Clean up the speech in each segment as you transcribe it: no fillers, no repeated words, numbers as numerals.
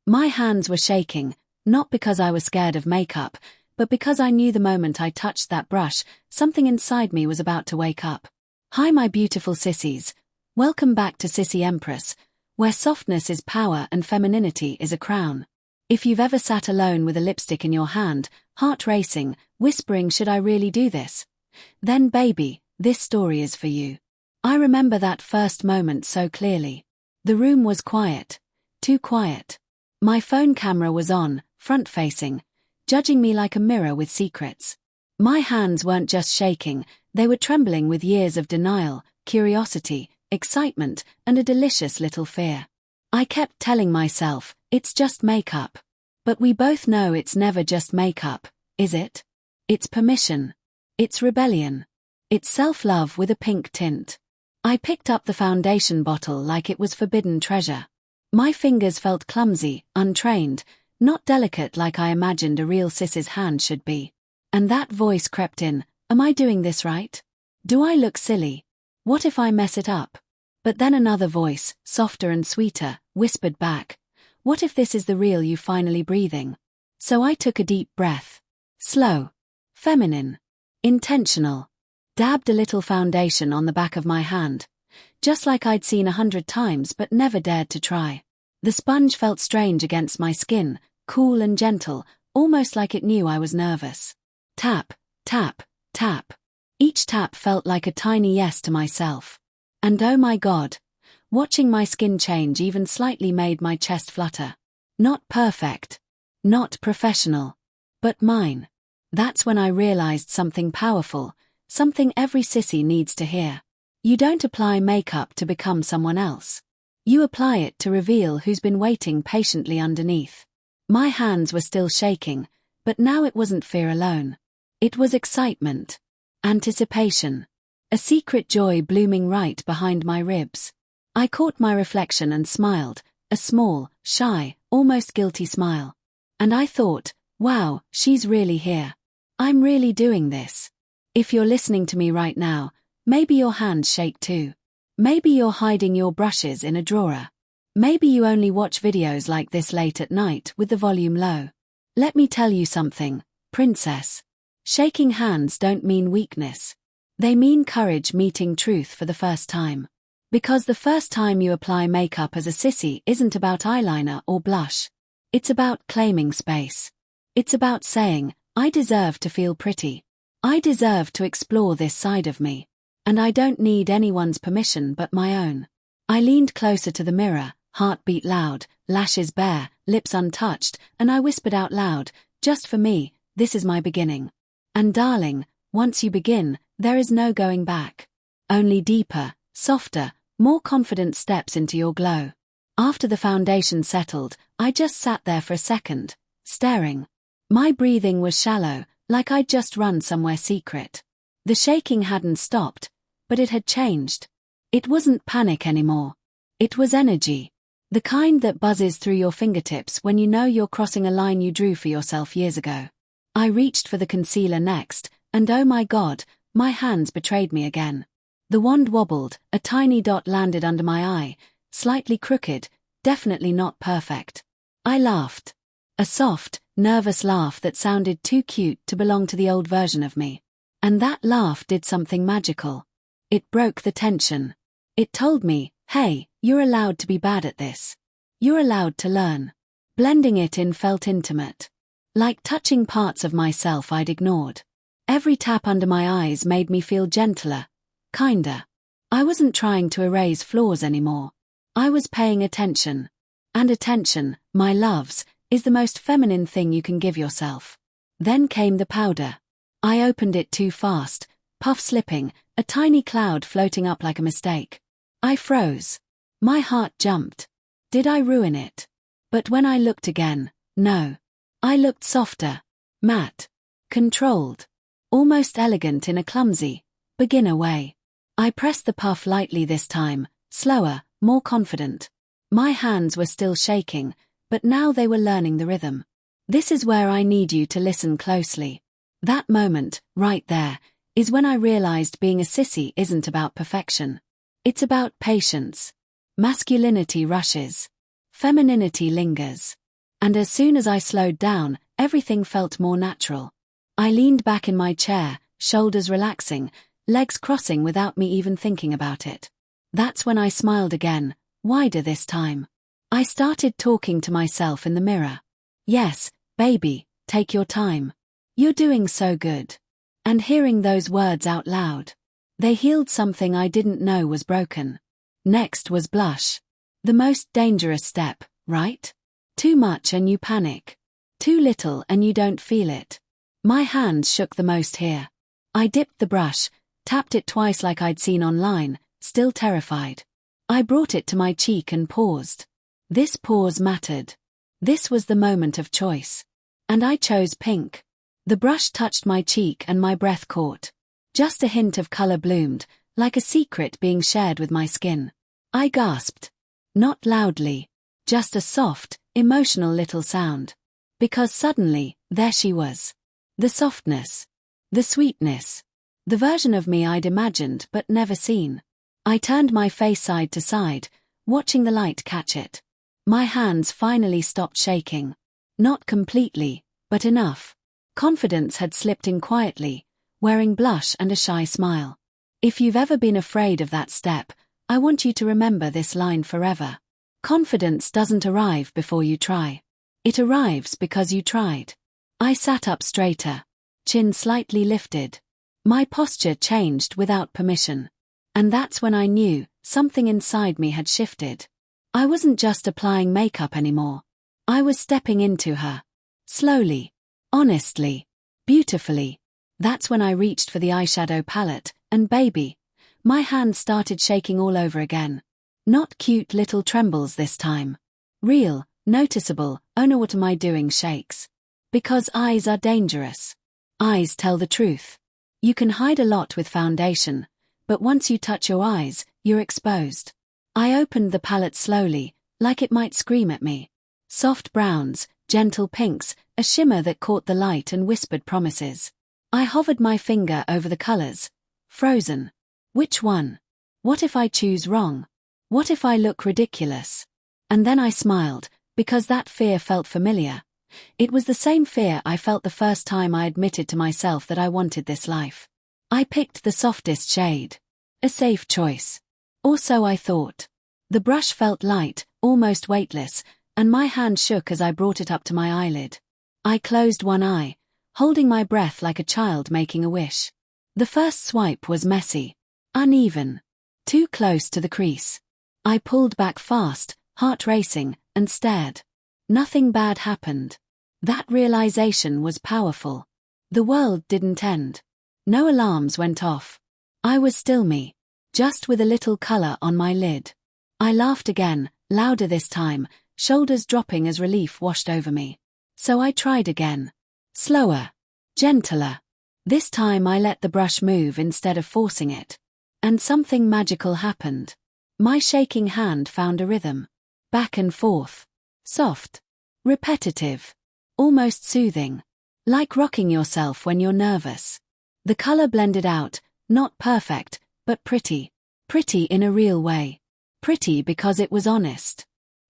My hands were shaking, not because I was scared of makeup, but because I knew the moment I touched that brush, something inside me was about to wake up. Hi my beautiful sissies. Welcome back to Sissy Empress, where softness is power and femininity is a crown. If you've ever sat alone with a lipstick in your hand, heart racing, whispering should I really do this? Then baby, this story is for you. I remember that first moment so clearly. The room was quiet. Too quiet. My phone camera was on, front-facing, judging me like a mirror with secrets. My hands weren't just shaking, they were trembling with years of denial, curiosity, excitement, and a delicious little fear. I kept telling myself, it's just makeup. But we both know it's never just makeup, is it? It's permission. It's rebellion. It's self-love with a pink tint. I picked up the foundation bottle like it was forbidden treasure. My fingers felt clumsy, untrained, not delicate like I imagined a real sis's hand should be. And that voice crept in, am I doing this right? Do I look silly? What if I mess it up? But then another voice, softer and sweeter, whispered back, what if this is the real you finally breathing? So I took a deep breath. Slow. Feminine. Intentional. Dabbed a little foundation on the back of my hand. Just like I'd seen 100 times but never dared to try. The sponge felt strange against my skin, cool and gentle, almost like it knew I was nervous. Tap, tap, tap. Each tap felt like a tiny yes to myself. And oh my God, watching my skin change even slightly made my chest flutter. Not perfect. Not professional. But mine. That's when I realized something powerful, something every sissy needs to hear. You don't apply makeup to become someone else. You apply it to reveal who's been waiting patiently underneath. My hands were still shaking, but now it wasn't fear alone. It was excitement. Anticipation. A secret joy blooming right behind my ribs. I caught my reflection and smiled, a small, shy, almost guilty smile. And I thought, wow, she's really here. I'm really doing this. If you're listening to me right now, maybe your hands shake too. Maybe you're hiding your brushes in a drawer. Maybe you only watch videos like this late at night with the volume low. Let me tell you something, princess. Shaking hands don't mean weakness. They mean courage meeting truth for the first time. Because the first time you apply makeup as a sissy isn't about eyeliner or blush. It's about claiming space. It's about saying, I deserve to feel pretty. I deserve to explore this side of me. And I don't need anyone's permission but my own. I leaned closer to the mirror, heartbeat loud, lashes bare, lips untouched, and I whispered out loud, just for me, this is my beginning. And darling, once you begin, there is no going back. Only deeper, softer, more confident steps into your glow. After the foundation settled, I just sat there for a second, staring. My breathing was shallow, like I'd just run somewhere secret. The shaking hadn't stopped, but it had changed. It wasn't panic anymore. It was energy. The kind that buzzes through your fingertips when you know you're crossing a line you drew for yourself years ago. I reached for the concealer next, and oh my God, my hands betrayed me again. The wand wobbled, a tiny dot landed under my eye, slightly crooked, definitely not perfect. I laughed. A soft, nervous laugh that sounded too cute to belong to the old version of me. And that laugh did something magical. It broke the tension. It told me, hey, you're allowed to be bad at this. You're allowed to learn. Blending it in felt intimate. Like touching parts of myself I'd ignored. Every tap under my eyes made me feel gentler, kinder. I wasn't trying to erase flaws anymore. I was paying attention. And attention, my loves, is the most feminine thing you can give yourself. Then came the powder. I opened it too fast, puff slipping, a tiny cloud floating up like a mistake. I froze. My heart jumped. Did I ruin it? But when I looked again, no. I looked softer, matte, controlled, almost elegant in a clumsy, beginner way. I pressed the puff lightly this time, slower, more confident. My hands were still shaking, but now they were learning the rhythm. This is where I need you to listen closely. That moment, right there, is when I realized being a sissy isn't about perfection. It's about patience. Masculinity rushes. Femininity lingers. And as soon as I slowed down, everything felt more natural. I leaned back in my chair, shoulders relaxing, legs crossing without me even thinking about it. That's when I smiled again, wider this time. I started talking to myself in the mirror. Yes, baby, take your time. You're doing so good. And hearing those words out loud, they healed something I didn't know was broken. Next was blush. The most dangerous step, right? Too much and you panic. Too little and you don't feel it. My hands shook the most here. I dipped the brush, tapped it twice like I'd seen online, still terrified. I brought it to my cheek and paused. This pause mattered. This was the moment of choice. And I chose pink. The brush touched my cheek and my breath caught. Just a hint of color bloomed, like a secret being shared with my skin. I gasped. Not loudly. Just a soft, emotional little sound. Because suddenly, there she was. The softness. The sweetness. The version of me I'd imagined but never seen. I turned my face side to side, watching the light catch it. My hands finally stopped shaking. Not completely, but enough. Confidence had slipped in quietly, wearing blush and a shy smile. If you've ever been afraid of that step, I want you to remember this line forever. Confidence doesn't arrive before you try. It arrives because you tried. I sat up straighter, chin slightly lifted. My posture changed without permission. And that's when I knew something inside me had shifted. I wasn't just applying makeup anymore. I was stepping into her. Slowly. Honestly. Beautifully. That's when I reached for the eyeshadow palette, and baby, my hands started shaking all over again. Not cute little trembles this time. Real, noticeable, oh no what am I doing shakes. Because eyes are dangerous. Eyes tell the truth. You can hide a lot with foundation, but once you touch your eyes, you're exposed. I opened the palette slowly, like it might scream at me. Soft browns, gentle pinks, a shimmer that caught the light and whispered promises. I hovered my finger over the colors. Frozen. Which one? What if I choose wrong? What if I look ridiculous? And then I smiled, because that fear felt familiar. It was the same fear I felt the first time I admitted to myself that I wanted this life. I picked the softest shade. A safe choice. Or so I thought. The brush felt light, almost weightless, and my hand shook as I brought it up to my eyelid. I closed one eye, holding my breath like a child making a wish. The first swipe was messy. Uneven. Too close to the crease. I pulled back fast, heart racing, and stared. Nothing bad happened. That realization was powerful. The world didn't end. No alarms went off. I was still me. Just with a little color on my lid. I laughed again, louder this time, shoulders dropping as relief washed over me. So I tried again. Slower. Gentler. This time I let the brush move instead of forcing it. And something magical happened. My shaking hand found a rhythm. Back and forth. Soft. Repetitive. Almost soothing. Like rocking yourself when you're nervous. The color blended out, not perfect, but pretty. Pretty in a real way. Pretty because it was honest.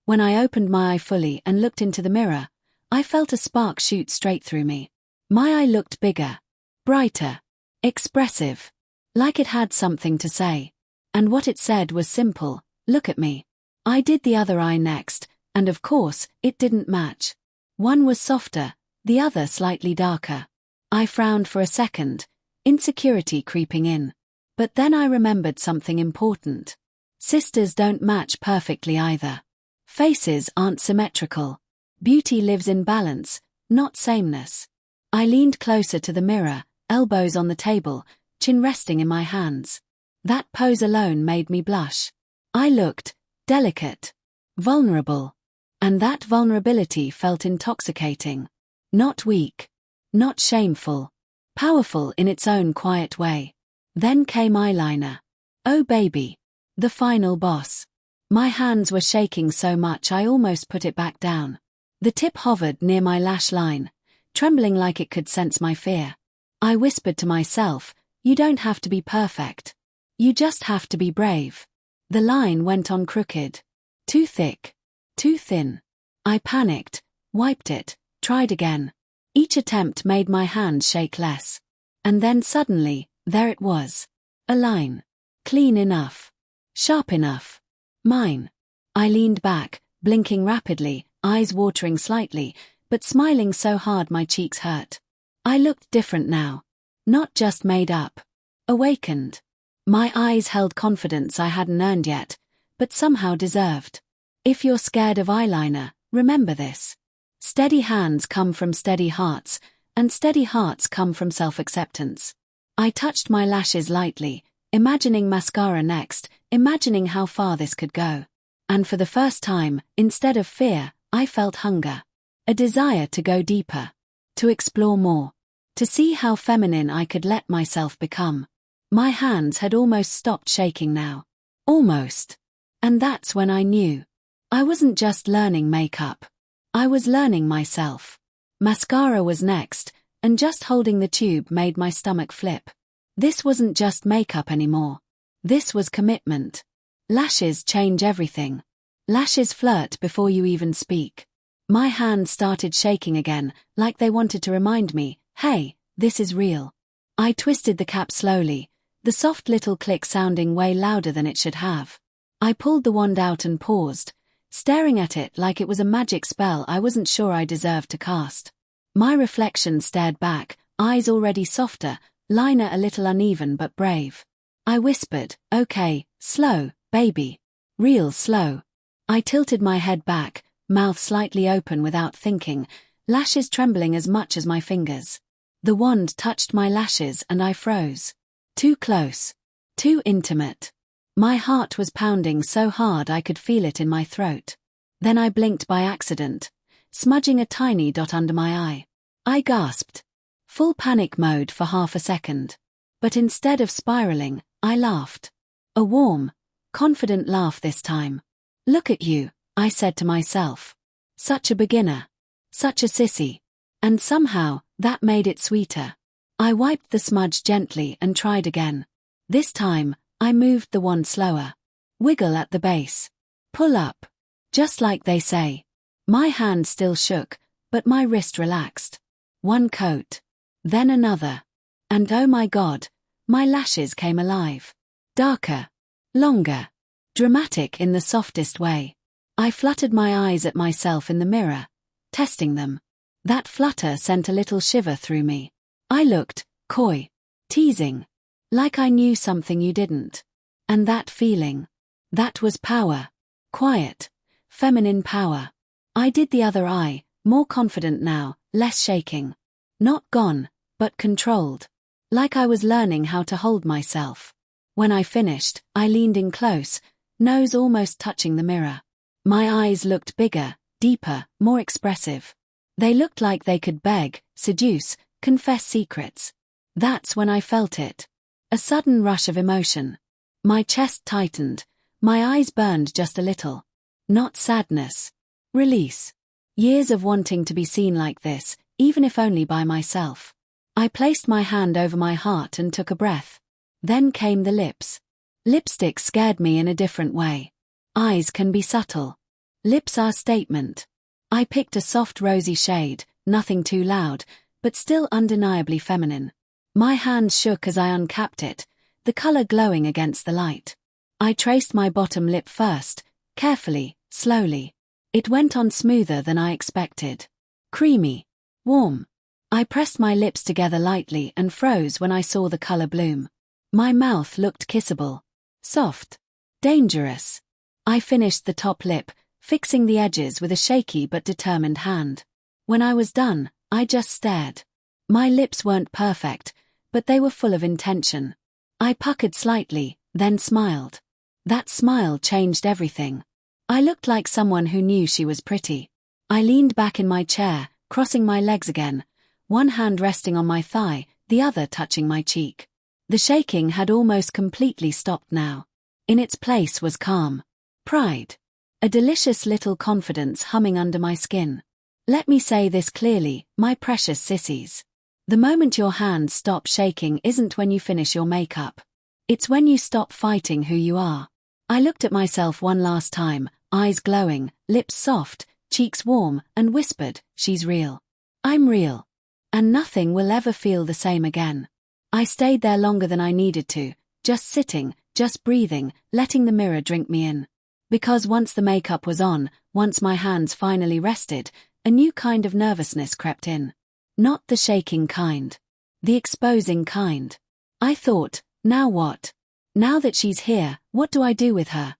When I opened my eye fully and looked into the mirror, I felt a spark shoot straight through me. My eye looked bigger. Brighter. Expressive. Like it had something to say. And what it said was simple, look at me. I did the other eye next, and of course, it didn't match. One was softer, the other slightly darker. I frowned for a second, insecurity creeping in. But then I remembered something important. Sisters don't match perfectly either. Faces aren't symmetrical. Beauty lives in balance, not sameness. I leaned closer to the mirror, elbows on the table, chin resting in my hands. That pose alone made me blush. I looked delicate, vulnerable. And that vulnerability felt intoxicating. Not weak. Not shameful. Powerful in its own quiet way. Then came eyeliner. Oh baby. The final boss. My hands were shaking so much I almost put it back down. The tip hovered near my lash line, trembling like it could sense my fear. I whispered to myself, you don't have to be perfect. You just have to be brave. The line went on crooked. Too thick. Too thin. I panicked, Wiped it, tried again. Each attempt made my hand shake less. And then suddenly, there it was. A line. Clean enough. Sharp enough. Mine. I leaned back, blinking rapidly, eyes watering slightly, but smiling so hard my cheeks hurt. I looked different now. Not just made up. Awakened. My eyes held confidence I hadn't earned yet, but somehow deserved. If you're scared of eyeliner, remember this. Steady hands come from steady hearts, and steady hearts come from self-acceptance. I touched my lashes lightly, imagining mascara next, imagining how far this could go. And for the first time, instead of fear, I felt hunger. A desire to go deeper. To explore more. To see how feminine I could let myself become. My hands had almost stopped shaking now. Almost. And that's when I knew. I wasn't just learning makeup. I was learning myself. Mascara was next, and just holding the tube made my stomach flip. This wasn't just makeup anymore. This was commitment. Lashes change everything. Lashes flirt before you even speak. My hands started shaking again, like they wanted to remind me, hey, this is real. I twisted the cap slowly, the soft little click sounding way louder than it should have. I pulled the wand out and paused, staring at it like it was a magic spell I wasn't sure I deserved to cast. My reflection stared back, eyes already softer, liner a little uneven but brave. I whispered, okay, slow, baby. Real slow. I tilted my head back, mouth slightly open without thinking, lashes trembling as much as my fingers. The wand touched my lashes and I froze. Too close. Too intimate. My heart was pounding so hard I could feel it in my throat. Then I blinked by accident, smudging a tiny dot under my eye. I gasped. Full panic mode for half a second. But instead of spiraling, I laughed. A warm, confident laugh this time. Look at you, I said to myself. Such a beginner. Such a sissy. And somehow, that made it sweeter. I wiped the smudge gently and tried again. This time, I moved the wand slower. Wiggle at the base. Pull up. Just like they say. My hand still shook, but my wrist relaxed. One coat. Then another. And oh my God, my lashes came alive. Darker. Longer. Dramatic in the softest way. I fluttered my eyes at myself in the mirror, testing them. That flutter sent a little shiver through me. I looked, coy. Teasing. Like I knew something you didn't. And that feeling. That was power. Quiet. Feminine power. I did the other eye, more confident now, less shaking. Not gone, but controlled. Like I was learning how to hold myself. When I finished, I leaned in close, nose almost touching the mirror. My eyes looked bigger, deeper, more expressive. They looked like they could beg, seduce, confess secrets. That's when I felt it. A sudden rush of emotion. My chest tightened, my eyes burned just a little. Not sadness. Release. Years of wanting to be seen like this, even if only by myself. I placed my hand over my heart and took a breath. Then came the lips. Lipstick scared me in a different way. Eyes can be subtle. Lips are statement. I picked a soft rosy shade, nothing too loud, but still undeniably feminine. My hand shook as I uncapped it, the color glowing against the light. I traced my bottom lip first, carefully, slowly. It went on smoother than I expected. Creamy. Warm. I pressed my lips together lightly and froze when I saw the color bloom. My mouth looked kissable. Soft. Dangerous. I finished the top lip, fixing the edges with a shaky but determined hand. When I was done, I just stared. My lips weren't perfect, but they were full of intention. I puckered slightly, then smiled. That smile changed everything. I looked like someone who knew she was pretty. I leaned back in my chair, crossing my legs again, one hand resting on my thigh, the other touching my cheek. The shaking had almost completely stopped now. In its place was calm. Pride. A delicious little confidence humming under my skin. Let me say this clearly, my precious sissies. The moment your hands stop shaking isn't when you finish your makeup. It's when you stop fighting who you are. I looked at myself one last time, eyes glowing, lips soft, cheeks warm, and whispered, "She's real. I'm real. And nothing will ever feel the same again." I stayed there longer than I needed to, just sitting, just breathing, letting the mirror drink me in. Because once the makeup was on, once my hands finally rested, a new kind of nervousness crept in. Not the shaking kind. The exposing kind. I thought, now what? Now that she's here, what do I do with her?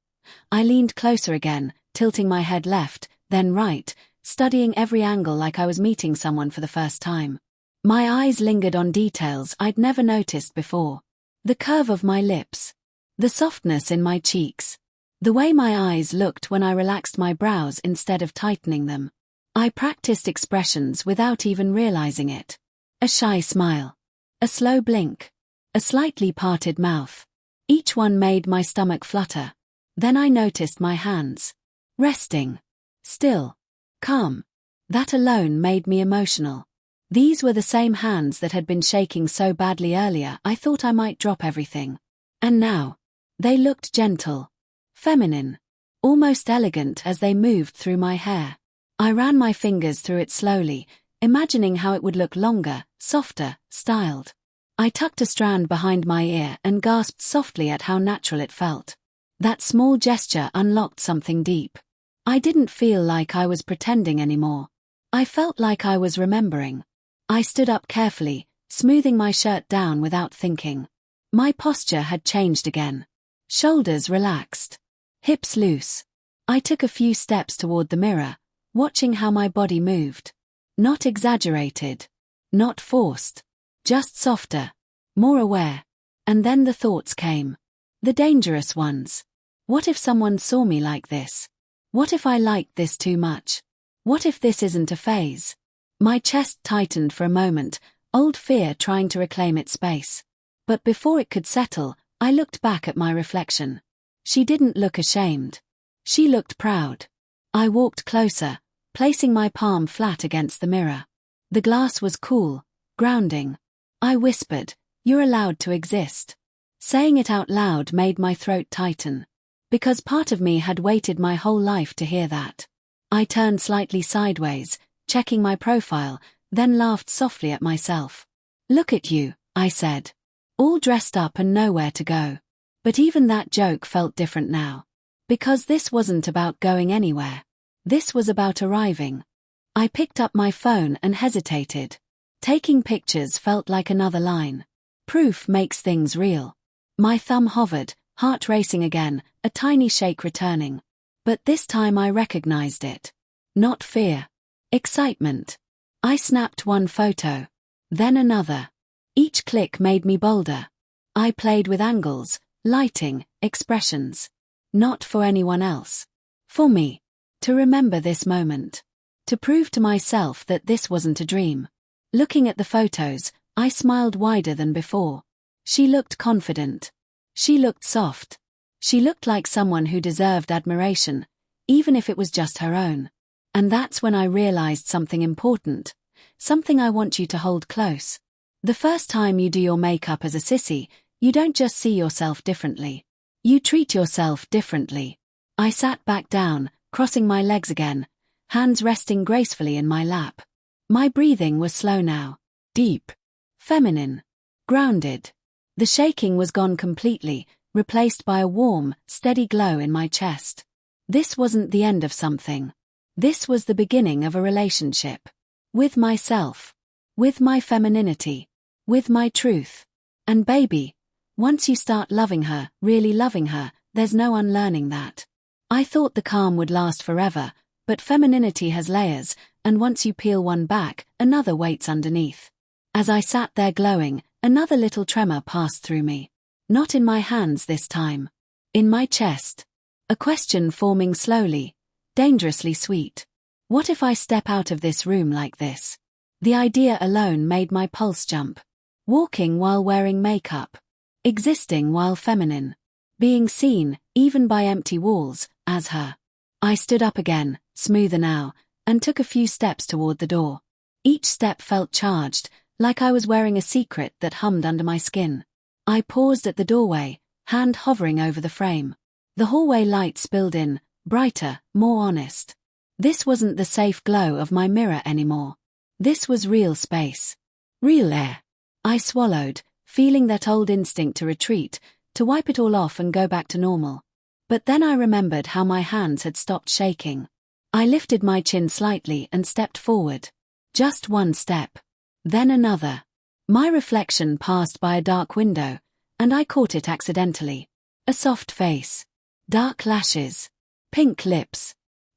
I leaned closer again, tilting my head left, then right, studying every angle like I was meeting someone for the first time. My eyes lingered on details I'd never noticed before. The curve of my lips. The softness in my cheeks. The way my eyes looked when I relaxed my brows instead of tightening them. I practiced expressions without even realizing it. A shy smile. A slow blink. A slightly parted mouth. Each one made my stomach flutter. Then I noticed my hands. Resting. Still. Calm. That alone made me emotional. These were the same hands that had been shaking so badly earlier I thought I might drop everything. And now, they looked gentle. Feminine. Almost elegant as they moved through my hair. I ran my fingers through it slowly, imagining how it would look longer, softer, styled. I tucked a strand behind my ear and gasped softly at how natural it felt. That small gesture unlocked something deep. I didn't feel like I was pretending anymore. I felt like I was remembering. I stood up carefully, smoothing my shirt down without thinking. My posture had changed again. Shoulders relaxed. Hips loose. I took a few steps toward the mirror, watching how my body moved. Not exaggerated. Not forced. Just softer. More aware. And then the thoughts came. The dangerous ones. What if someone saw me like this? What if I liked this too much? What if this isn't a phase? My chest tightened for a moment, old fear trying to reclaim its space. But before it could settle, I looked back at my reflection. She didn't look ashamed. She looked proud. I walked closer, placing my palm flat against the mirror. The glass was cool, grounding. I whispered, "You're allowed to exist." Saying it out loud made my throat tighten. Because part of me had waited my whole life to hear that. I turned slightly sideways, checking my profile, then laughed softly at myself. "Look at you," I said. All dressed up and nowhere to go. But even that joke felt different now. Because this wasn't about going anywhere. This was about arriving. I picked up my phone and hesitated. Taking pictures felt like another line. Proof makes things real. My thumb hovered, heart racing again, a tiny shake returning. But this time I recognized it. Not fear. Excitement. I snapped one photo. Then another. Each click made me bolder. I played with angles, lighting, expressions. Not for anyone else. For me. To remember this moment. To prove to myself that this wasn't a dream. Looking at the photos, I smiled wider than before. She looked confident. She looked soft. She looked like someone who deserved admiration, even if it was just her own. And that's when I realized something important. Something I want you to hold close. The first time you do your makeup as a sissy, you don't just see yourself differently. You treat yourself differently. I sat back down, crossing my legs again, hands resting gracefully in my lap. My breathing was slow now. Deep. Feminine. Grounded. The shaking was gone completely, replaced by a warm, steady glow in my chest. This wasn't the end of something. This was the beginning of a relationship. With myself. With my femininity. With my truth. And baby, once you start loving her, really loving her, there's no unlearning that. I thought the calm would last forever, but femininity has layers, and once you peel one back, another waits underneath. As I sat there glowing, another little tremor passed through me. Not in my hands this time. In my chest. A question forming slowly. Dangerously sweet. What if I step out of this room like this? The idea alone made my pulse jump. Walking while wearing makeup. Existing while feminine. Being seen, even by empty walls, as her. I stood up again, smoother now, and took a few steps toward the door. Each step felt charged, like I was wearing a secret that hummed under my skin. I paused at the doorway, hand hovering over the frame. The hallway light spilled in, brighter, more honest. This wasn't the safe glow of my mirror anymore. This was real space. Real air. I swallowed, feeling that old instinct to retreat, to wipe it all off and go back to normal. But then I remembered how my hands had stopped shaking. I lifted my chin slightly and stepped forward. Just one step. Then another. My reflection passed by a dark window, and I caught it accidentally. A soft face. Dark lashes. Pink lips.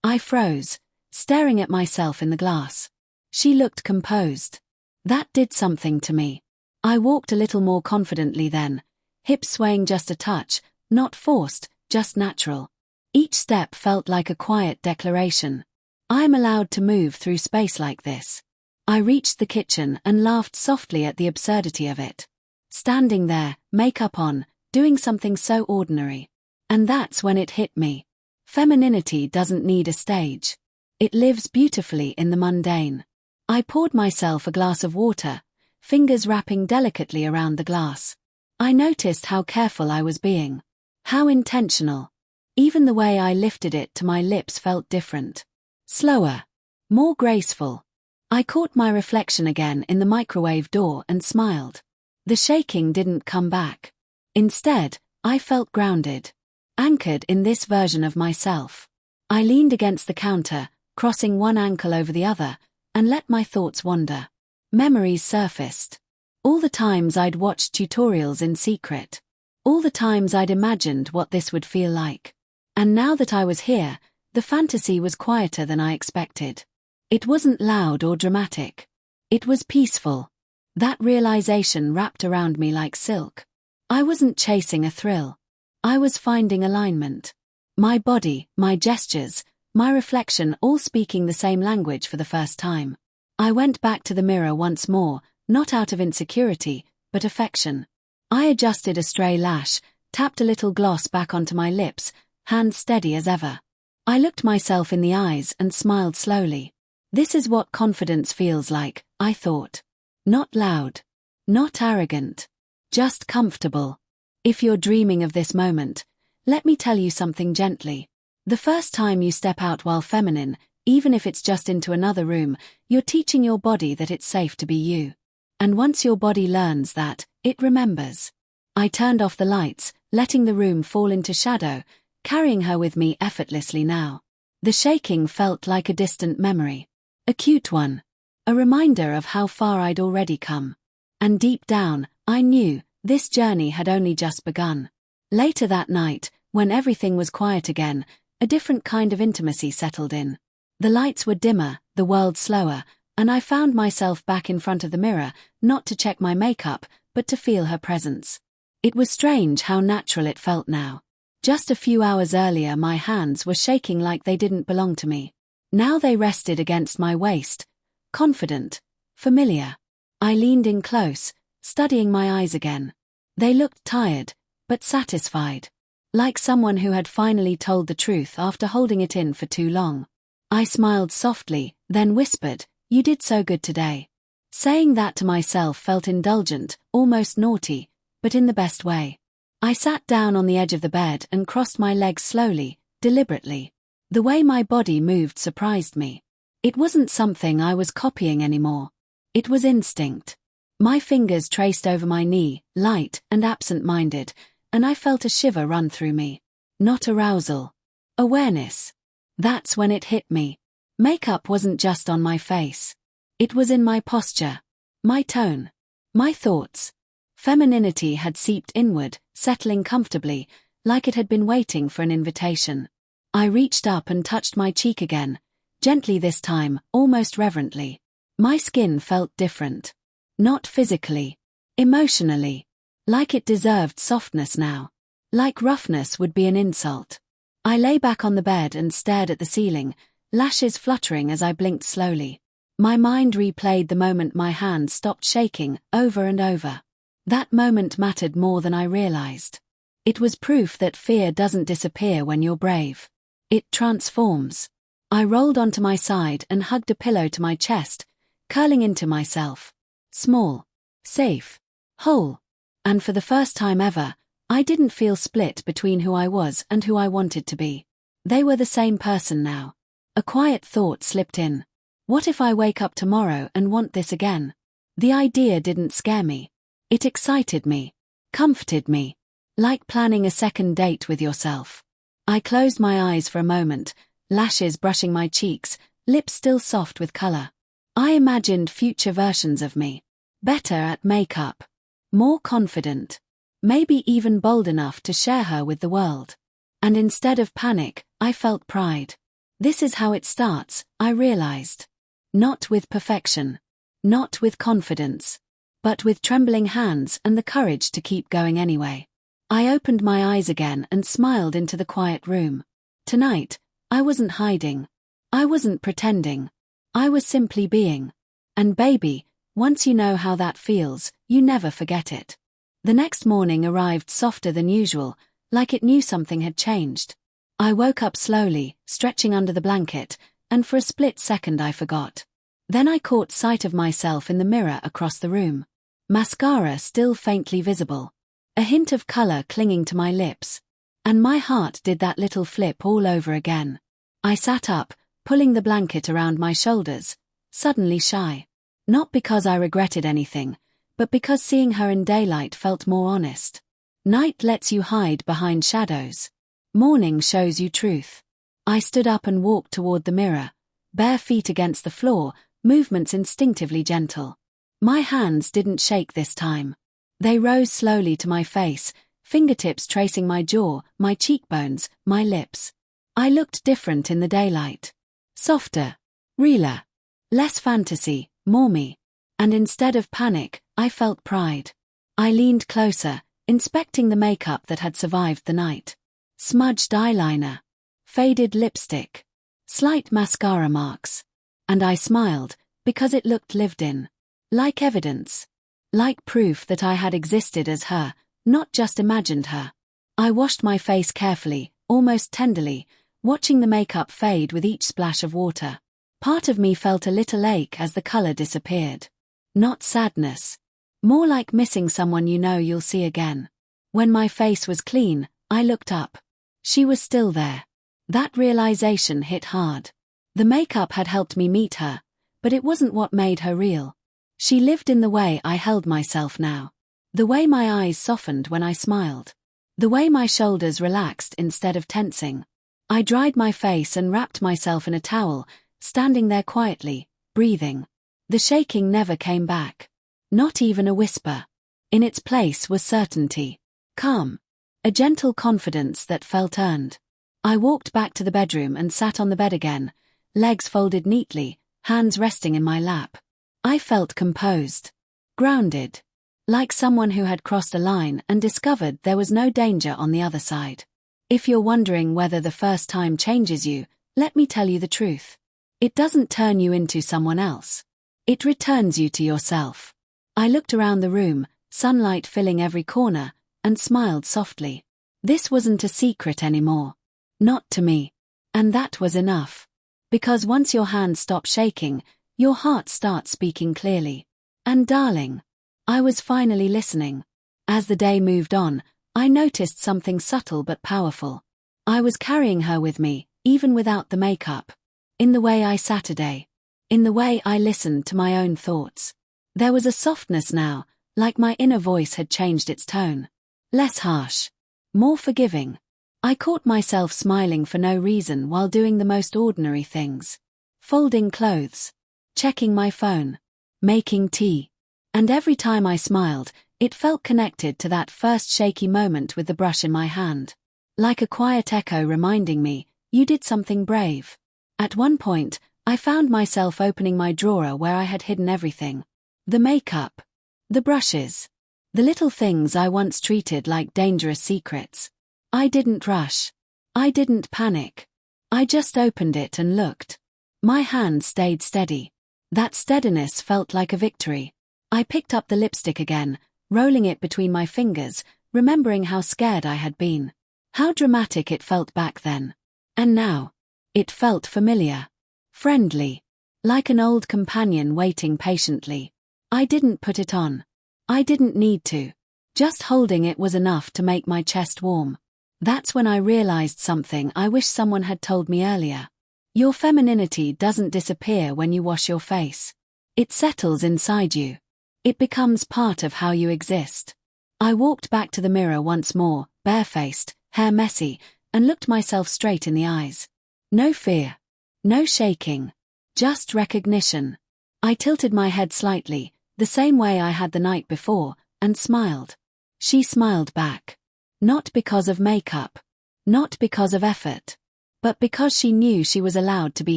I froze, staring at myself in the glass. She looked composed. That did something to me. I walked a little more confidently then, hips swaying just a touch, not forced, just natural. Each step felt like a quiet declaration. I'm allowed to move through space like this. I reached the kitchen and laughed softly at the absurdity of it. Standing there, makeup on, doing something so ordinary. And that's when it hit me. Femininity doesn't need a stage. It lives beautifully in the mundane. I poured myself a glass of water, fingers wrapping delicately around the glass. I noticed how careful I was being. How intentional. Even the way I lifted it to my lips felt different. Slower. More graceful. I caught my reflection again in the microwave door and smiled. The shaking didn't come back. Instead, I felt grounded. Anchored in this version of myself. I leaned against the counter, crossing one ankle over the other, and let my thoughts wander. Memories surfaced. All the times I'd watched tutorials in secret. All the times I'd imagined what this would feel like. And now that I was here, the fantasy was quieter than I expected. It wasn't loud or dramatic. It was peaceful. That realization wrapped around me like silk. I wasn't chasing a thrill. I was finding alignment. My body, my gestures, my reflection all speaking the same language for the first time. I went back to the mirror once more, not out of insecurity, but affection. I adjusted a stray lash, tapped a little gloss back onto my lips, hands steady as ever. I looked myself in the eyes and smiled slowly. This is what confidence feels like, I thought. Not loud. Not arrogant. Just comfortable. If you're dreaming of this moment, let me tell you something gently. The first time you step out while feminine, even if it's just into another room, you're teaching your body that it's safe to be you. And once your body learns that, it remembers. I turned off the lights, letting the room fall into shadow, carrying her with me effortlessly now. The shaking felt like a distant memory. A cute one. A reminder of how far I'd already come. And deep down, I knew this journey had only just begun. Later that night, when everything was quiet again, a different kind of intimacy settled in. The lights were dimmer, the world slower, and I found myself back in front of the mirror, not to check my makeup, but to feel her presence. It was strange how natural it felt now. Just a few hours earlier my hands were shaking like they didn't belong to me. Now they rested against my waist, confident, familiar. I leaned in close, studying my eyes again. They looked tired, but satisfied. Like someone who had finally told the truth after holding it in for too long. I smiled softly, then whispered, "You did so good today." Saying that to myself felt indulgent, almost naughty, but in the best way. I sat down on the edge of the bed and crossed my legs slowly, deliberately. The way my body moved surprised me. It wasn't something I was copying anymore. It was instinct. My fingers traced over my knee, light and absent-minded, and I felt a shiver run through me. Not arousal. Awareness. That's when it hit me. Makeup wasn't just on my face. It was in my posture, my tone, my thoughts. Femininity had seeped inward, settling comfortably, like it had been waiting for an invitation. I reached up and touched my cheek again, gently this time, almost reverently. My skin felt different. Not physically. Emotionally. Like it deserved softness now. Like roughness would be an insult. I lay back on the bed and stared at the ceiling, lashes fluttering as I blinked slowly. My mind replayed the moment my hands stopped shaking, over and over. That moment mattered more than I realized. It was proof that fear doesn't disappear when you're brave. It transforms. I rolled onto my side and hugged a pillow to my chest, curling into myself. Small. Safe. Whole. And for the first time ever, I didn't feel split between who I was and who I wanted to be. They were the same person now. A quiet thought slipped in. What if I wake up tomorrow and want this again? The idea didn't scare me. It excited me, comforted me, like planning a second date with yourself. I closed my eyes for a moment, lashes brushing my cheeks, lips still soft with color. I imagined future versions of me. Better at makeup. More confident. Maybe even bold enough to share her with the world. And instead of panic, I felt pride. This is how it starts, I realized. Not with perfection. Not with confidence. But with trembling hands and the courage to keep going anyway. I opened my eyes again and smiled into the quiet room. Tonight, I wasn't hiding. I wasn't pretending. I was simply being. And baby, once you know how that feels, you never forget it. The next morning arrived softer than usual, like it knew something had changed. I woke up slowly, stretching under the blanket, and for a split second I forgot. Then I caught sight of myself in the mirror across the room. Mascara still faintly visible. A hint of color clinging to my lips. And my heart did that little flip all over again. I sat up, pulling the blanket around my shoulders, suddenly shy. Not because I regretted anything, but because seeing her in daylight felt more honest. Night lets you hide behind shadows. Morning shows you truth. I stood up and walked toward the mirror, bare feet against the floor, movements instinctively gentle. My hands didn't shake this time. They rose slowly to my face, fingertips tracing my jaw, my cheekbones, my lips. I looked different in the daylight. Softer, realer, less fantasy, more me. And instead of panic, I felt pride. I leaned closer, inspecting the makeup that had survived the night. Smudged eyeliner, faded lipstick, slight mascara marks. And I smiled, because it looked lived in. Like evidence. Like proof that I had existed as her, not just imagined her. I washed my face carefully, almost tenderly, watching the makeup fade with each splash of water. Part of me felt a little ache as the color disappeared. Not sadness. More like missing someone you know you'll see again. When my face was clean, I looked up. She was still there. That realization hit hard. The makeup had helped me meet her, but it wasn't what made her real. She lived in the way I held myself now. The way my eyes softened when I smiled. The way my shoulders relaxed instead of tensing. I dried my face and wrapped myself in a towel, standing there quietly, breathing. The shaking never came back. Not even a whisper. In its place was certainty. Calm. A gentle confidence that felt earned. I walked back to the bedroom and sat on the bed again, legs folded neatly, hands resting in my lap. I felt composed. Grounded. Like someone who had crossed a line and discovered there was no danger on the other side. If you're wondering whether the first time changes you, let me tell you the truth. It doesn't turn you into someone else. It returns you to yourself. I looked around the room, sunlight filling every corner, and smiled softly. This wasn't a secret anymore. Not to me. And that was enough. Because once your hands stop shaking, your heart starts speaking clearly. And darling, I was finally listening. As the day moved on, I noticed something subtle but powerful. I was carrying her with me, even without the makeup. In the way I sat today. In the way I listened to my own thoughts. There was a softness now, like my inner voice had changed its tone. Less harsh. More forgiving. I caught myself smiling for no reason while doing the most ordinary things. Folding clothes. Checking my phone. Making tea. And every time I smiled, it felt connected to that first shaky moment with the brush in my hand. Like a quiet echo reminding me, you did something brave. At one point, I found myself opening my drawer where I had hidden everything. The makeup. The brushes. The little things I once treated like dangerous secrets. I didn't rush. I didn't panic. I just opened it and looked. My hand stayed steady. That steadiness felt like a victory. I picked up the lipstick again, rolling it between my fingers, remembering how scared I had been. How dramatic it felt back then. And now, it felt familiar. Friendly. Like an old companion waiting patiently. I didn't put it on. I didn't need to. Just holding it was enough to make my chest warm. That's when I realized something I wish someone had told me earlier. Your femininity doesn't disappear when you wash your face. It settles inside you. It becomes part of how you exist. I walked back to the mirror once more, barefaced, hair messy, and looked myself straight in the eyes. No fear. No shaking. Just recognition. I tilted my head slightly, the same way I had the night before, and smiled. She smiled back. Not because of makeup. Not because of effort. But because she knew she was allowed to be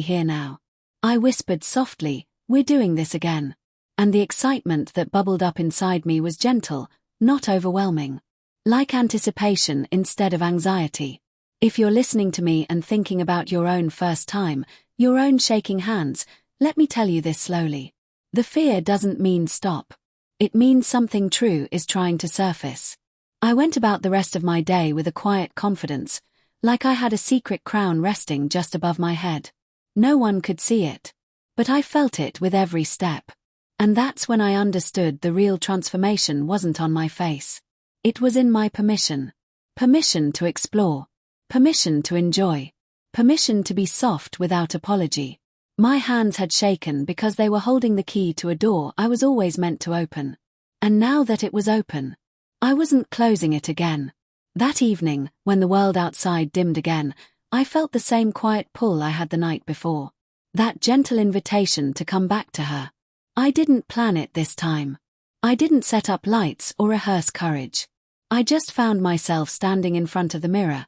here now. I whispered softly, "We're doing this again." And the excitement that bubbled up inside me was gentle, not overwhelming. Like anticipation instead of anxiety. If you're listening to me and thinking about your own first time, your own shaking hands, let me tell you this slowly. The fear doesn't mean stop. It means something true is trying to surface. I went about the rest of my day with a quiet confidence, like I had a secret crown resting just above my head. No one could see it. But I felt it with every step. And that's when I understood the real transformation wasn't on my face. It was in my permission. Permission to explore. Permission to enjoy. Permission to be soft without apology. My hands had shaken because they were holding the key to a door I was always meant to open. And now that it was open, I wasn't closing it again. That evening, when the world outside dimmed again, I felt the same quiet pull I had the night before. That gentle invitation to come back to her. I didn't plan it this time. I didn't set up lights or rehearse courage. I just found myself standing in front of the mirror,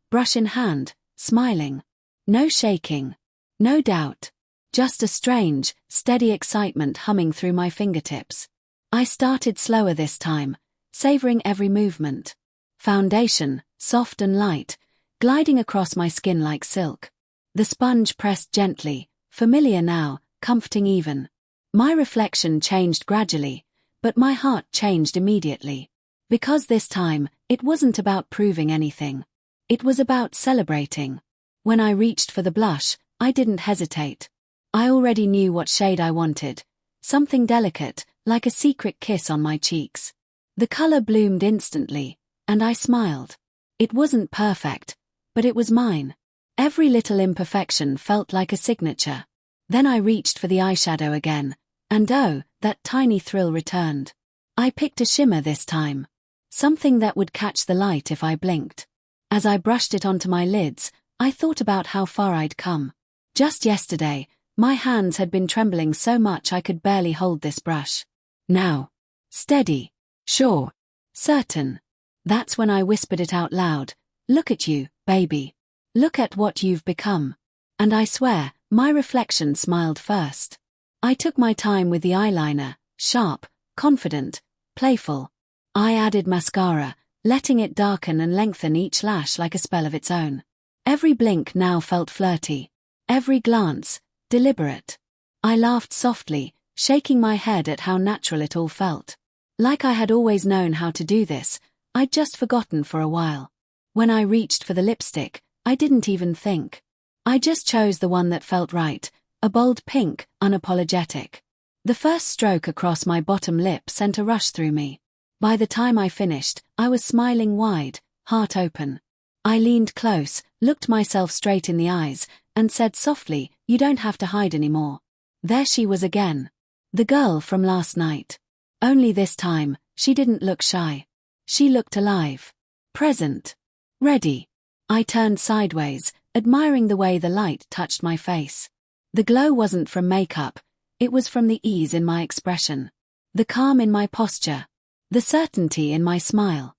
brush in hand, smiling. No shaking. No doubt. Just a strange, steady excitement humming through my fingertips. I started slower this time, savoring every movement. Foundation, soft and light, gliding across my skin like silk. The sponge pressed gently, familiar now, comforting even. My reflection changed gradually, but my heart changed immediately. Because this time, it wasn't about proving anything. It was about celebrating. When I reached for the blush, I didn't hesitate. I already knew what shade I wanted. Something delicate, like a secret kiss on my cheeks. The color bloomed instantly, and I smiled. It wasn't perfect, but it was mine. Every little imperfection felt like a signature. Then I reached for the eyeshadow again, and oh, that tiny thrill returned. I picked a shimmer this time. Something that would catch the light if I blinked. As I brushed it onto my lids, I thought about how far I'd come. Just yesterday, my hands had been trembling so much I could barely hold this brush. Now. Steady. Sure. Certain. That's when I whispered it out loud. Look at you, baby. Look at what you've become. And I swear, my reflection smiled first. I took my time with the eyeliner, sharp, confident, playful. I added mascara, letting it darken and lengthen each lash like a spell of its own. Every blink now felt flirty. Every glance, deliberate. I laughed softly, shaking my head at how natural it all felt. Like I had always known how to do this, I'd just forgotten for a while. When I reached for the lipstick, I didn't even think. I just chose the one that felt right, a bold pink, unapologetic. The first stroke across my bottom lip sent a rush through me. By the time I finished, I was smiling wide, heart open. I leaned close, looked myself straight in the eyes, and said softly, "You don't have to hide anymore." There she was again. The girl from last night. Only this time, she didn't look shy. She looked alive. Present. Ready. I turned sideways, admiring the way the light touched my face. The glow wasn't from makeup, it was from the ease in my expression. The calm in my posture. The certainty in my smile.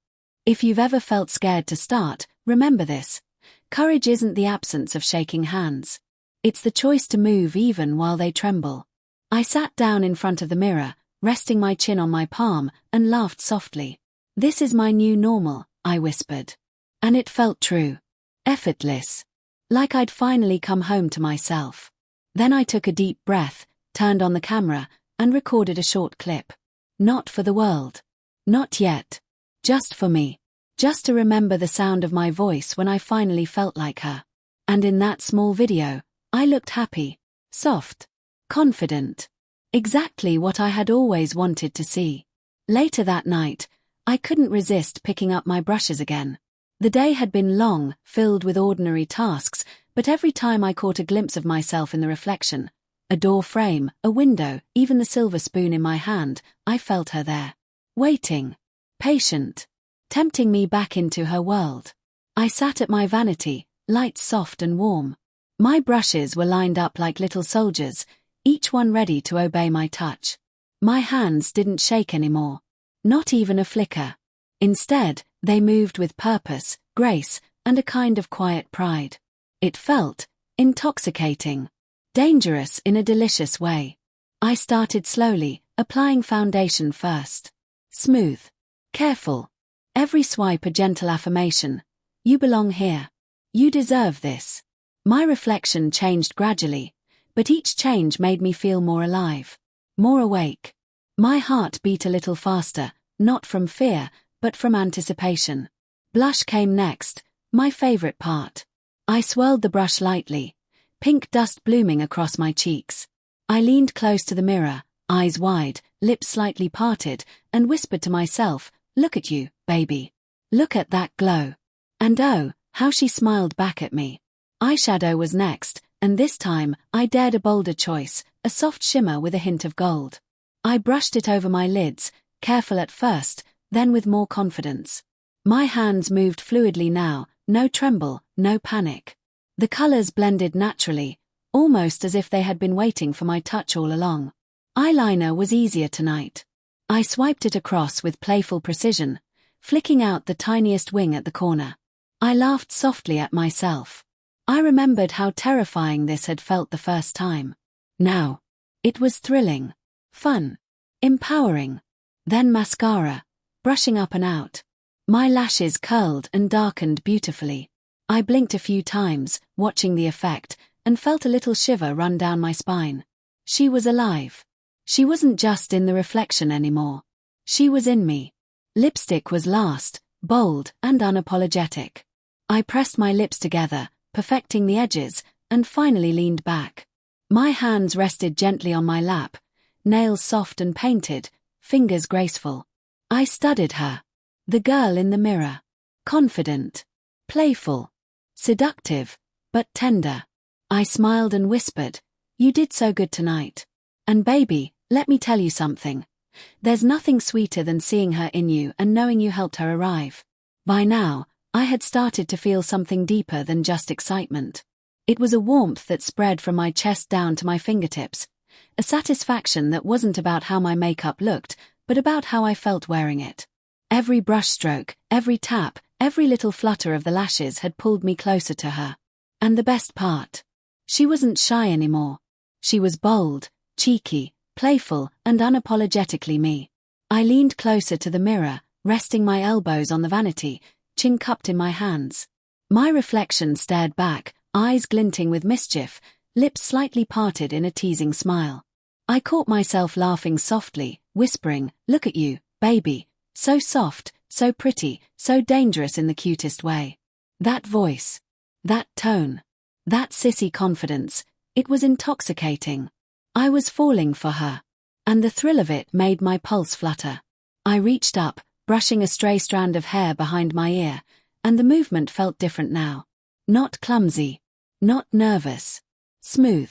If you've ever felt scared to start, remember this. Courage isn't the absence of shaking hands. It's the choice to move even while they tremble. I sat down in front of the mirror, resting my chin on my palm, and laughed softly. "This is my new normal," I whispered. And it felt true. Effortless. Like I'd finally come home to myself. Then I took a deep breath, turned on the camera, and recorded a short clip. Not for the world. Not yet. Just for me. Just to remember the sound of my voice when I finally felt like her. And in that small video, I looked happy, soft, confident. Exactly what I had always wanted to see. Later that night, I couldn't resist picking up my brushes again. The day had been long, filled with ordinary tasks, But every time I caught a glimpse of myself in the reflection, a door frame, a window, even the silver spoon in my hand, I felt her there. Waiting. Patient. Tempting me back into her world. I sat at my vanity, lights soft and warm. My brushes were lined up like little soldiers, each one ready to obey my touch. My hands didn't shake anymore. Not even a flicker. Instead, they moved with purpose, grace, and a kind of quiet pride. It felt intoxicating. Dangerous in a delicious way. I started slowly, applying foundation first. Smooth. Careful. Every swipe a gentle affirmation. You belong here. You deserve this. My reflection changed gradually, but each change made me feel more alive. More awake. My heart beat a little faster, not from fear, but from anticipation. Blush came next, my favorite part. I swirled the brush lightly, pink dust blooming across my cheeks. I leaned close to the mirror, eyes wide, lips slightly parted, and whispered to myself, "Look at you, baby. Look at that glow." And oh, how she smiled back at me. Eyeshadow was next, and this time, I dared a bolder choice, a soft shimmer with a hint of gold. I brushed it over my lids, careful at first, then with more confidence. My hands moved fluidly now, no tremble, no panic. The colors blended naturally, almost as if they had been waiting for my touch all along. Eyeliner was easier tonight. I swiped it across with playful precision, flicking out the tiniest wing at the corner. I laughed softly at myself. I remembered how terrifying this had felt the first time. Now, it was thrilling, fun, empowering. Then mascara, brushing up and out. My lashes curled and darkened beautifully. I blinked a few times, watching the effect, and felt a little shiver run down my spine. She was alive. She wasn't just in the reflection anymore. She was in me. Lipstick was last, bold and unapologetic. I pressed my lips together, perfecting the edges, and finally leaned back. My hands rested gently on my lap, nails soft and painted, fingers graceful. I studied her. The girl in the mirror. Confident. Playful. Seductive, but tender. I smiled and whispered, "You did so good tonight. And baby, let me tell you something. There's nothing sweeter than seeing her in you and knowing you helped her arrive." By now, I had started to feel something deeper than just excitement. It was a warmth that spread from my chest down to my fingertips, a satisfaction that wasn't about how my makeup looked, but about how I felt wearing it. Every brush stroke, every tap, every little flutter of the lashes had pulled me closer to her. And the best part? She wasn't shy anymore. She was bold, cheeky, playful, and unapologetically me. I leaned closer to the mirror, resting my elbows on the vanity, chin cupped in my hands. My reflection stared back, eyes glinting with mischief, lips slightly parted in a teasing smile. I caught myself laughing softly, whispering, "Look at you, baby. So soft, so pretty, so dangerous in the cutest way." That voice. That tone. That sissy confidence. It was intoxicating. I was falling for her. And the thrill of it made my pulse flutter. I reached up, brushing a stray strand of hair behind my ear, and the movement felt different now. Not clumsy. Not nervous. Smooth.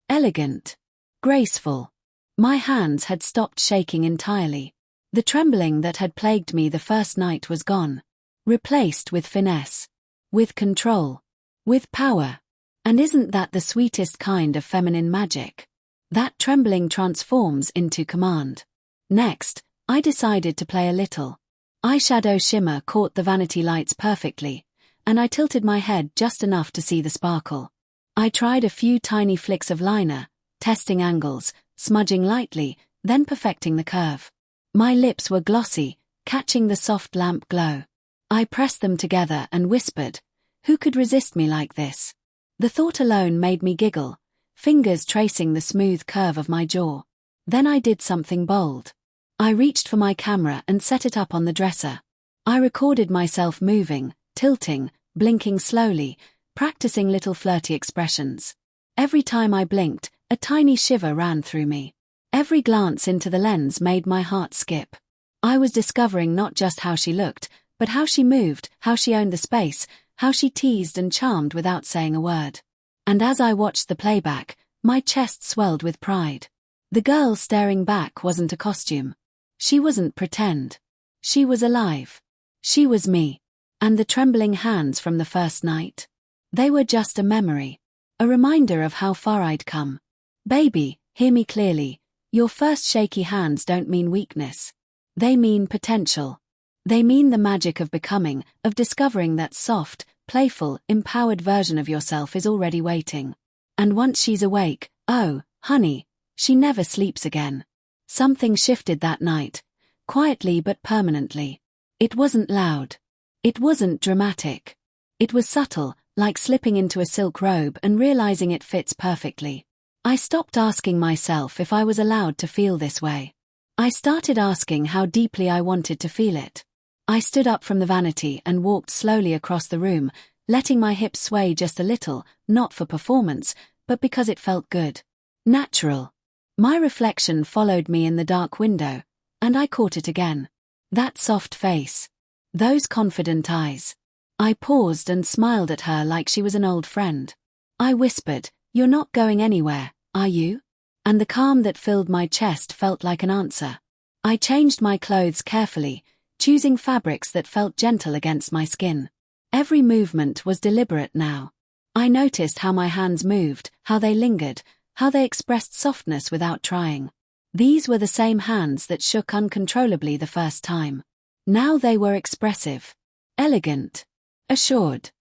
Elegant. Graceful. My hands had stopped shaking entirely. The trembling that had plagued me the first night was gone. Replaced with finesse. With control. With power. And isn't that the sweetest kind of feminine magic? That trembling transforms into command. Next, I decided to play a little. Eyeshadow shimmer caught the vanity lights perfectly, and I tilted my head just enough to see the sparkle. I tried a few tiny flicks of liner, testing angles, smudging lightly, then perfecting the curve. My lips were glossy, catching the soft lamp glow. I pressed them together and whispered, "Who could resist me like this?" The thought alone made me giggle, fingers tracing the smooth curve of my jaw. Then I did something bold. I reached for my camera and set it up on the dresser. I recorded myself moving, tilting, blinking slowly, practicing little flirty expressions. Every time I blinked, a tiny shiver ran through me. Every glance into the lens made my heart skip. I was discovering not just how she looked, but how she moved, how she owned the space, how she teased and charmed without saying a word. And as I watched the playback, my chest swelled with pride. The girl staring back wasn't a costume. She wasn't pretend. She was alive. She was me. And the trembling hands from the first night? They were just a memory. A reminder of how far I'd come. Baby, hear me clearly. Your first shaky hands don't mean weakness. They mean potential. They mean the magic of becoming, of discovering that soft, playful, empowered version of yourself is already waiting. And once she's awake, oh, honey, she never sleeps again. Something shifted that night, quietly but permanently. It wasn't loud. It wasn't dramatic. It was subtle, like slipping into a silk robe and realizing it fits perfectly. I stopped asking myself if I was allowed to feel this way. I started asking how deeply I wanted to feel it. I stood up from the vanity and walked slowly across the room, letting my hips sway just a little, not for performance, but because it felt good. Natural. My reflection followed me in the dark window, and I caught it again. That soft face. Those confident eyes. I paused and smiled at her like she was an old friend. I whispered, "You're not going anywhere, are you?" And the calm that filled my chest felt like an answer. I changed my clothes carefully, choosing fabrics that felt gentle against my skin. Every movement was deliberate now. I noticed how my hands moved, how they lingered, how they expressed softness without trying. These were the same hands that shook uncontrollably the first time. Now they were expressive, elegant, assured.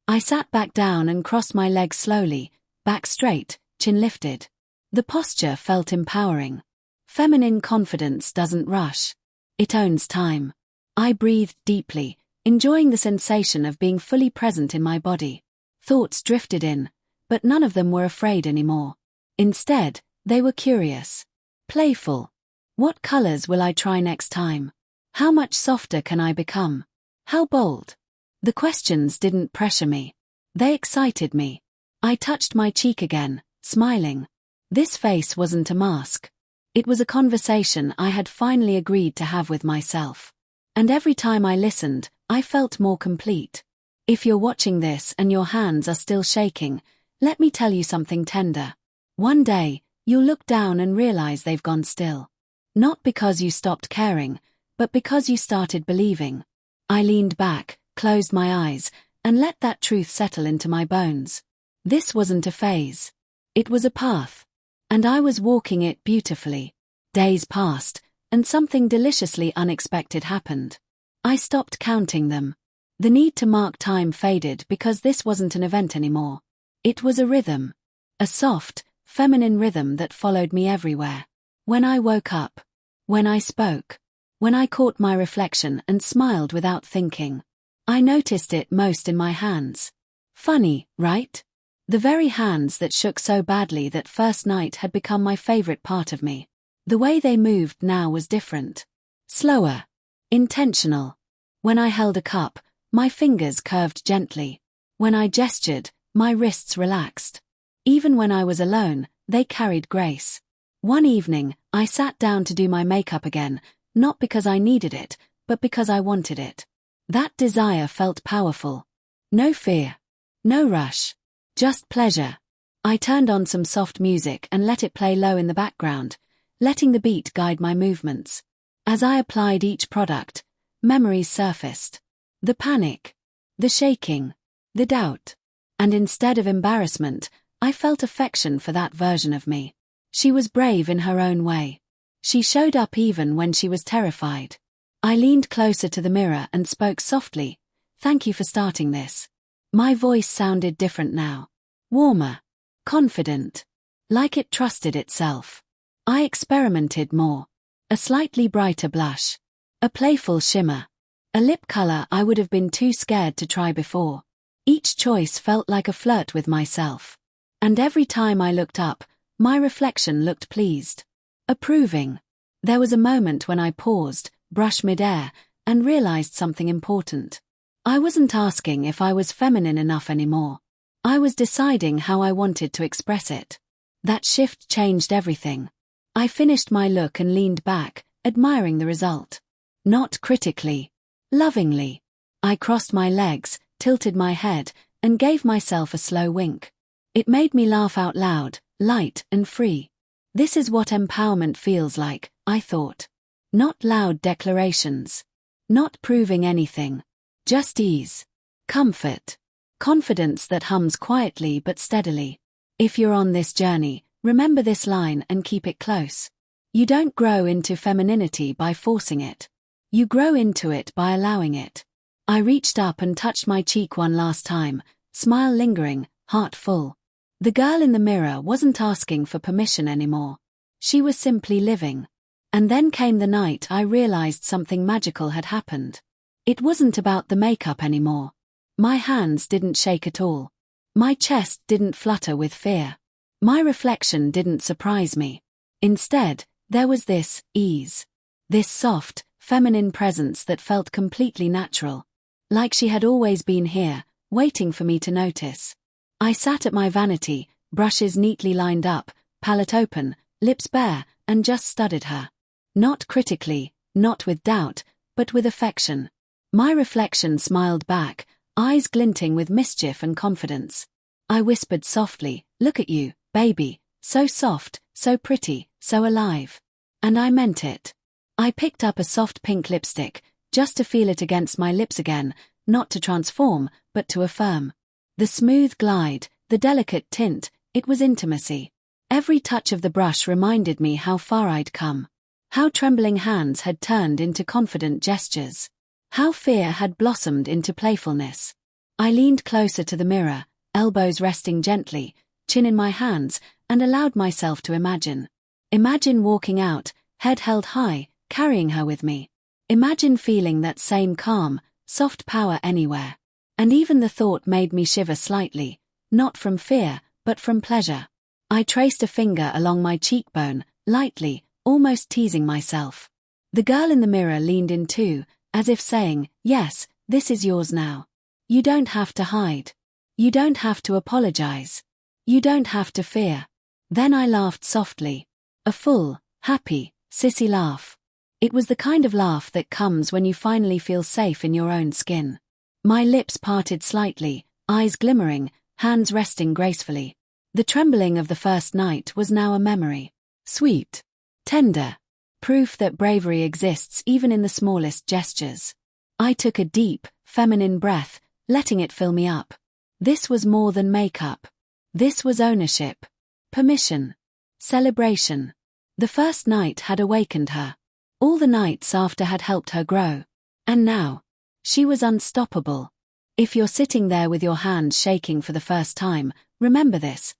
I sat back down and crossed my legs slowly, back straight, chin lifted. The posture felt empowering. Feminine confidence doesn't rush. It owns time. I breathed deeply, enjoying the sensation of being fully present in my body. Thoughts drifted in, but none of them were afraid anymore. Instead, they were curious, playful. What colors will I try next time? How much softer can I become? How bold? The questions didn't pressure me. They excited me. I touched my cheek again, smiling. This face wasn't a mask. It was a conversation I had finally agreed to have with myself. And every time I listened, I felt more complete. If you're watching this and your hands are still shaking, let me tell you something tender. One day, you'll look down and realize they've gone still. Not because you stopped caring, but because you started believing. I leaned back, closed my eyes, and let that truth settle into my bones. This wasn't a phase. It was a path. And I was walking it beautifully. Days passed, and something deliciously unexpected happened. I stopped counting them. The need to mark time faded because this wasn't an event anymore. It was a rhythm. A soft, feminine rhythm that followed me everywhere. When I woke up. When I spoke. When I caught my reflection and smiled without thinking. I noticed it most in my hands. Funny, right? The very hands that shook so badly that first night had become my favorite part of me. The way they moved now was different. Slower. Intentional. When I held a cup, my fingers curved gently. When I gestured, my wrists relaxed. Even when I was alone, they carried grace. One evening, I sat down to do my makeup again, not because I needed it, but because I wanted it. That desire felt powerful. No fear. No rush. Just pleasure. I turned on some soft music and let it play low in the background, letting the beat guide my movements. As I applied each product, memories surfaced. The panic, the shaking, the doubt. And instead of embarrassment, I felt affection for that version of me. She was brave in her own way. She showed up even when she was terrified. I leaned closer to the mirror and spoke softly, "Thank you for starting this." My voice sounded different now. Warmer. Confident. Like it trusted itself. I experimented more. A slightly brighter blush. A playful shimmer. A lip color I would have been too scared to try before. Each choice felt like a flirt with myself. And every time I looked up, my reflection looked pleased. Approving. There was a moment when I paused, brushed midair, and realized something important. I wasn't asking if I was feminine enough anymore. I was deciding how I wanted to express it. That shift changed everything. I finished my look and leaned back, admiring the result. Not critically. Lovingly. I crossed my legs, tilted my head, and gave myself a slow wink. It made me laugh out loud, light and free. This is what empowerment feels like, I thought. Not loud declarations. Not proving anything. Just ease. Comfort. Confidence that hums quietly but steadily. If you're on this journey, remember this line and keep it close. You don't grow into femininity by forcing it. You grow into it by allowing it. I reached up and touched my cheek one last time, smile lingering, heart full. The girl in the mirror wasn't asking for permission anymore. She was simply living. And then came the night I realized something magical had happened. It wasn't about the makeup anymore. My hands didn't shake at all. My chest didn't flutter with fear. My reflection didn't surprise me. Instead, there was this ease. This soft, feminine presence that felt completely natural. Like she had always been here, waiting for me to notice. I sat at my vanity, brushes neatly lined up, palette open, lips bare, and just studied her. Not critically, not with doubt, but with affection. My reflection smiled back, eyes glinting with mischief and confidence. I whispered softly, "Look at you, baby, so soft, so pretty, so alive." And I meant it. I picked up a soft pink lipstick, just to feel it against my lips again, not to transform, but to affirm. The smooth glide, the delicate tint, it was intimacy. Every touch of the brush reminded me how far I'd come. How trembling hands had turned into confident gestures. How fear had blossomed into playfulness. I leaned closer to the mirror, elbows resting gently, chin in my hands, and allowed myself to imagine. Imagine walking out, head held high, carrying her with me. Imagine feeling that same calm, soft power anywhere. And even the thought made me shiver slightly, not from fear, but from pleasure. I traced a finger along my cheekbone, lightly, almost teasing myself. The girl in the mirror leaned in too, as if saying, "Yes, this is yours now. You don't have to hide. You don't have to apologize. You don't have to fear." Then I laughed softly. A full, happy, sissy laugh. It was the kind of laugh that comes when you finally feel safe in your own skin. My lips parted slightly, eyes glimmering, hands resting gracefully. The trembling of the first night was now a memory. Sweet. Tender. Proof that bravery exists even in the smallest gestures. I took a deep, feminine breath, letting it fill me up. This was more than makeup. This was ownership. Permission. Celebration. The first night had awakened her. All the nights after had helped her grow. And now, she was unstoppable. If you're sitting there with your hands shaking for the first time, remember this.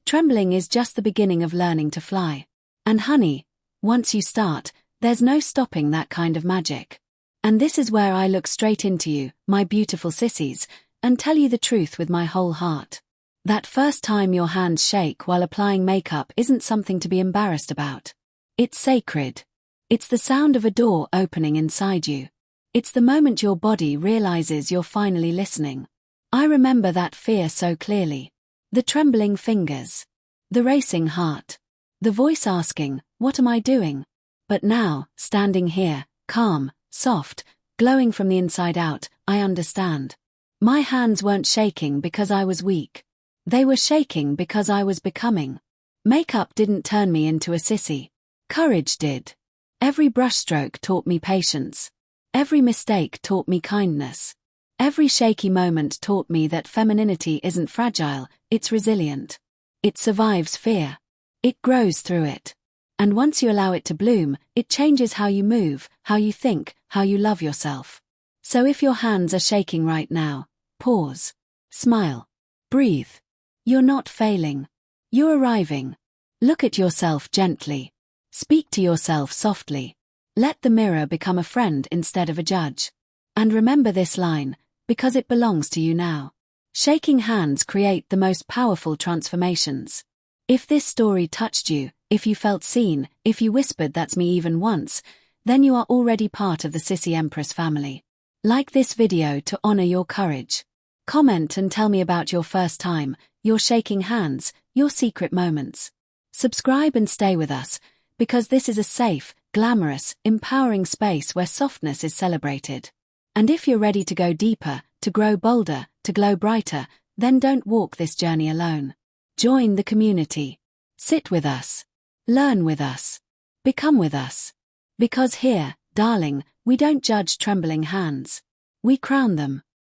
Trembling is just the beginning of learning to fly. And honey, once you start, there's no stopping that kind of magic. And this is where I look straight into you, my beautiful sissies, and tell you the truth with my whole heart. That first time your hands shake while applying makeup isn't something to be embarrassed about. It's sacred. It's the sound of a door opening inside you. It's the moment your body realizes you're finally listening. I remember that fear so clearly. The trembling fingers. The racing heart. The voice asking, "What am I doing?" But now, standing here, calm, soft, glowing from the inside out, I understand. My hands weren't shaking because I was weak. They were shaking because I was becoming. Makeup didn't turn me into a sissy. Courage did. Every brushstroke taught me patience. Every mistake taught me kindness. Every shaky moment taught me that femininity isn't fragile, it's resilient. It survives fear. It grows through it. And once you allow it to bloom, it changes how you move, how you think, how you love yourself. So if your hands are shaking right now, pause. Smile. Breathe. You're not failing. You're arriving. Look at yourself gently. Speak to yourself softly. Let the mirror become a friend instead of a judge. And remember this line, because it belongs to you now. Shaking hands create the most powerful transformations. If this story touched you, if you felt seen, if you whispered "That's me" even once, then you are already part of the Sissy Empress family. Like this video to honor your courage. Comment and tell me about your first time, your shaking hands, your secret moments. Subscribe and stay with us, because this is a safe, glamorous, empowering space where softness is celebrated. And if you're ready to go deeper, to grow bolder, to glow brighter, then don't walk this journey alone. Join the community. Sit with us. Learn with us. Become with us. Because here, darling, we don't judge trembling hands. We crown them.